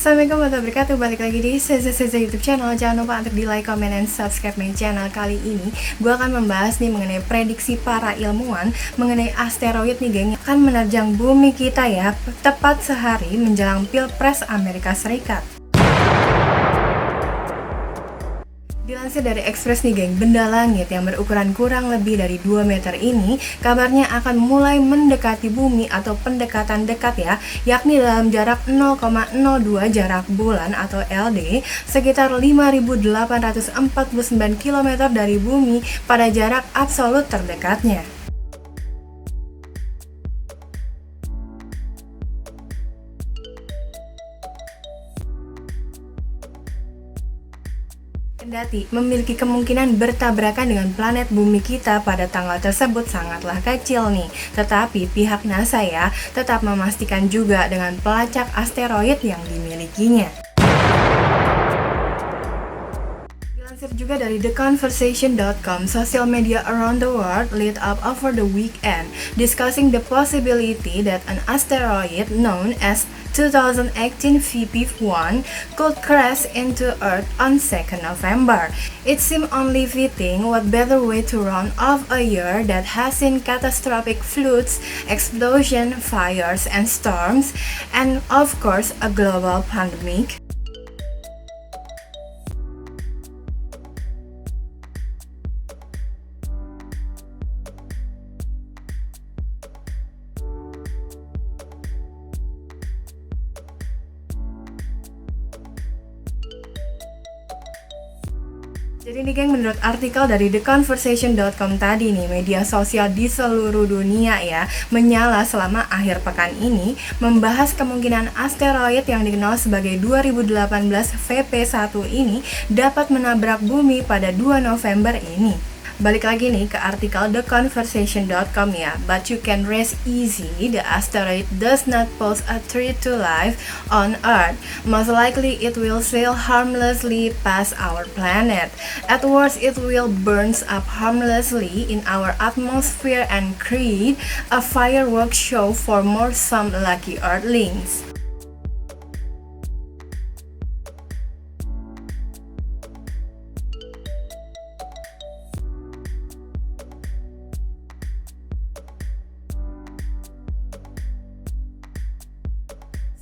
Assalamualaikum warahmatullahi wabarakatuh. Balik lagi di Seza YouTube channel. Jangan lupa untuk di like, comment, dan subscribe my channel. Kali ini gue akan membahas nih mengenai prediksi para ilmuwan mengenai asteroid nih geng, akan menerjang bumi kita ya, tepat sehari menjelang Pilpres Amerika Serikat. Dilansir dari Express nih geng, benda langit yang berukuran kurang lebih dari 2 meter ini kabarnya akan mulai mendekati bumi atau pendekatan dekat ya, yakni dalam jarak 0,02 jarak bulan atau LD, sekitar 5.849 km dari bumi pada jarak absolut terdekatnya. Kendati memiliki kemungkinan bertabrakan dengan planet bumi kita pada tanggal tersebut sangatlah kecil nih, tetapi pihak NASA ya tetap memastikan juga dengan pelacak asteroid yang dimilikinya. Dilansir juga dari theconversation.com, social media around the world lit up over the weekend discussing the possibility that an asteroid known as 2018 VP1 could crash into Earth on 2nd November. It seemed only fitting. What better way to round off a year that has seen catastrophic floods, explosions, fires, and storms, and of course a global pandemic. Jadi nih geng, menurut artikel dari theconversation.com tadi nih, media sosial di seluruh dunia ya menyala selama akhir pekan ini membahas kemungkinan asteroid yang dikenal sebagai 2018 VP1 ini dapat menabrak bumi pada 2 November ini. Balik lagi nih ke artikel theconversation.com ya. But you can rest easy, the asteroid does not pose a threat to life on Earth. Most likely it will sail harmlessly past our planet. At worst it will burn up harmlessly in our atmosphere and create a fireworks show for more some lucky Earthlings.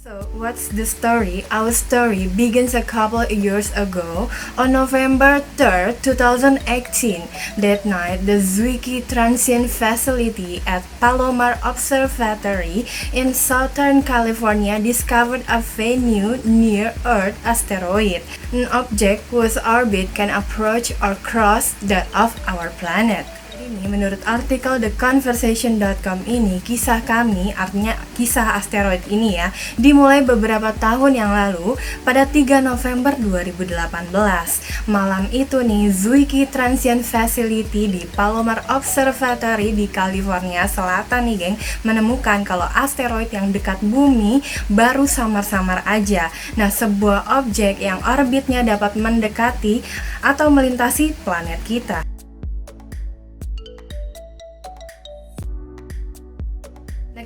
So, what's the story? Our story begins a couple of years ago on November 3rd, 2018. That night, the Zwicky Transient Facility at Palomar Observatory in Southern California discovered a venue near Earth asteroid, an object whose orbit can approach or cross that of our planet. Ini menurut artikel theconversation.com ini, kisah kami, artinya kisah asteroid ini ya, dimulai beberapa tahun yang lalu pada 3 November 2018. Malam itu nih, Zwicky Transient Facility di Palomar Observatory di California Selatan nih geng, menemukan kalau asteroid yang dekat bumi baru samar-samar aja. Nah, sebuah objek yang orbitnya dapat mendekati atau melintasi planet kita.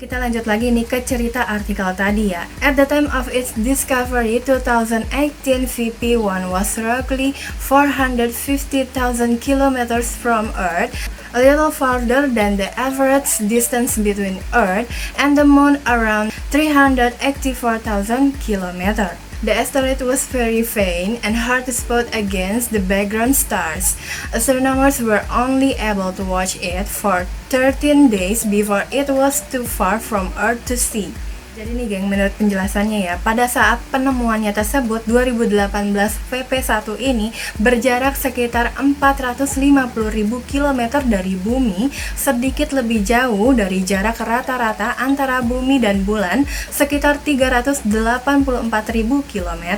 Kita lanjut lagi nih ke cerita artikel tadi ya. At the time of its discovery, 2018 VP1 was roughly 450,000 kilometers from Earth, a little farther than the average distance between Earth and the Moon, around 384,000 kilometers. The asteroid was very faint and hard to spot against the background stars. Astronomers were only able to watch it for 13 days before it was too far from Earth to see. Jadi nih geng, menurut penjelasannya ya, pada saat penemuannya tersebut 2018 VP1 ini berjarak sekitar 450.000 km dari bumi, sedikit lebih jauh dari jarak rata-rata antara bumi dan bulan sekitar 384.000 km.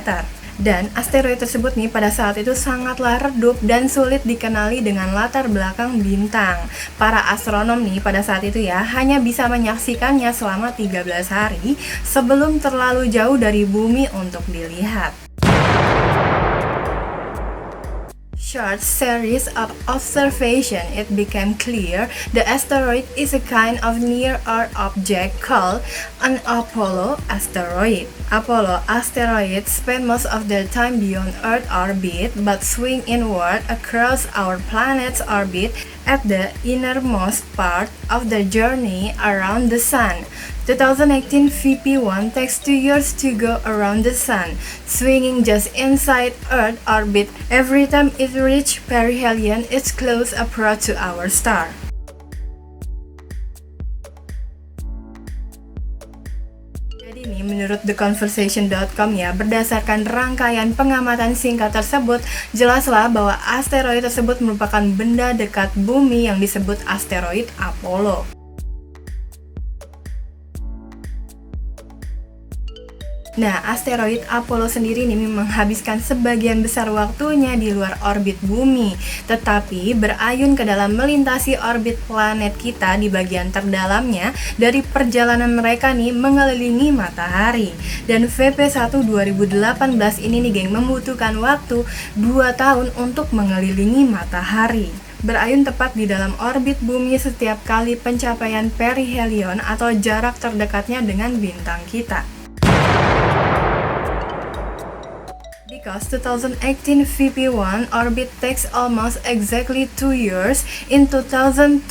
Dan asteroid tersebut nih pada saat itu sangatlah redup dan sulit dikenali dengan latar belakang bintang. Para astronom nih pada saat itu ya hanya bisa menyaksikannya selama 13 hari sebelum terlalu jauh dari bumi untuk dilihat. short series of observation, it became clear the asteroid is a kind of near-Earth object called an Apollo asteroid. Apollo asteroids spend most of their time beyond Earth orbit but swing inward across our planet's orbit at the innermost part of their journey around the Sun. 2018 VP1 takes 2 years to go around the Sun, swinging just inside Earth orbit every time it reaches perihelion, its close approach to our star. Jadi nih, menurut theconversation.com ya, berdasarkan rangkaian pengamatan singkat tersebut, jelaslah bahwa asteroid tersebut merupakan benda dekat bumi yang disebut asteroid Apollo. Nah, asteroid Apollo sendiri ini menghabiskan sebagian besar waktunya di luar orbit bumi, tetapi berayun ke dalam melintasi orbit planet kita di bagian terdalamnya dari perjalanan mereka nih mengelilingi matahari. Dan VP1 2018 ini nih geng membutuhkan waktu 2 tahun untuk mengelilingi matahari. Berayun tepat di dalam orbit bumi setiap kali pencapaian perihelion atau jarak terdekatnya dengan bintang kita. Because 2018 VP1 orbit takes almost exactly 2 years, in 2020,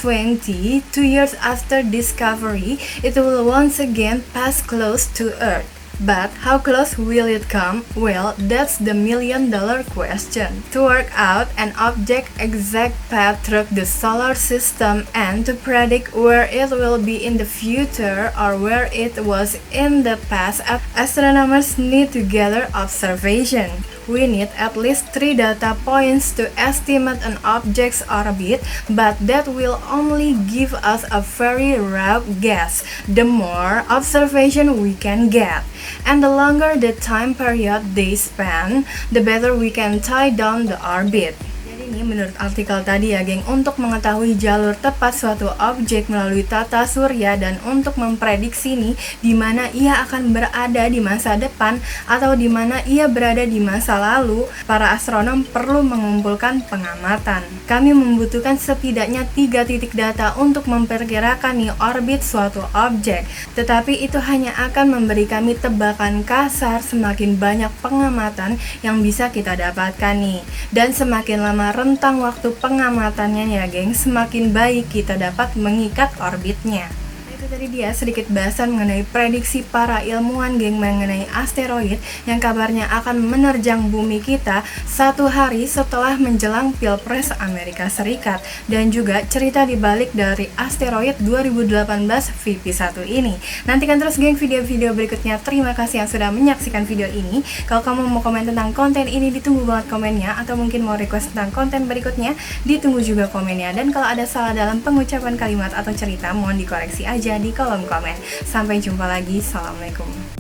2 years after discovery, it will once again pass close to Earth. But how close will it come? Well, that's the million-dollar question. To work out an object's exact path through the solar system and to predict where it will be in the future or where it was in the past, astronomers need to gather observation. We need at least 3 data points to estimate an object's orbit, but that will only give us a very rough guess. The more observation we can get, and the longer the time period they span, the better we can tie down the orbit. Ini menurut artikel tadi ya geng, untuk mengetahui jalur tepat suatu objek melalui tata surya dan untuk memprediksi nih di mana ia akan berada di masa depan atau di mana ia berada di masa lalu, para astronom perlu mengumpulkan pengamatan. Kami membutuhkan setidaknya 3 titik data untuk memperkirakan nih orbit suatu objek, tetapi itu hanya akan memberi kami tebakan kasar semakin banyak pengamatan yang bisa kita dapatkan nih. Dan semakin lama rentang waktu pengamatannya ya geng, semakin baik kita dapat mengikat orbitnya. Itu tadi dia sedikit bahasan mengenai prediksi para ilmuwan geng mengenai asteroid yang kabarnya akan menerjang bumi kita 1 hari setelah menjelang Pilpres Amerika Serikat, dan juga cerita dibalik dari asteroid 2018 VP1 ini. Nantikan terus geng video-video berikutnya. Terima kasih yang sudah menyaksikan video ini. Kalau kamu mau komen tentang konten ini, ditunggu banget komennya, atau mungkin mau request tentang konten berikutnya, ditunggu juga komennya. Dan kalau ada salah dalam pengucapan kalimat atau cerita, mohon dikoreksi aja di kolom komen. Sampai jumpa lagi. Assalamualaikum.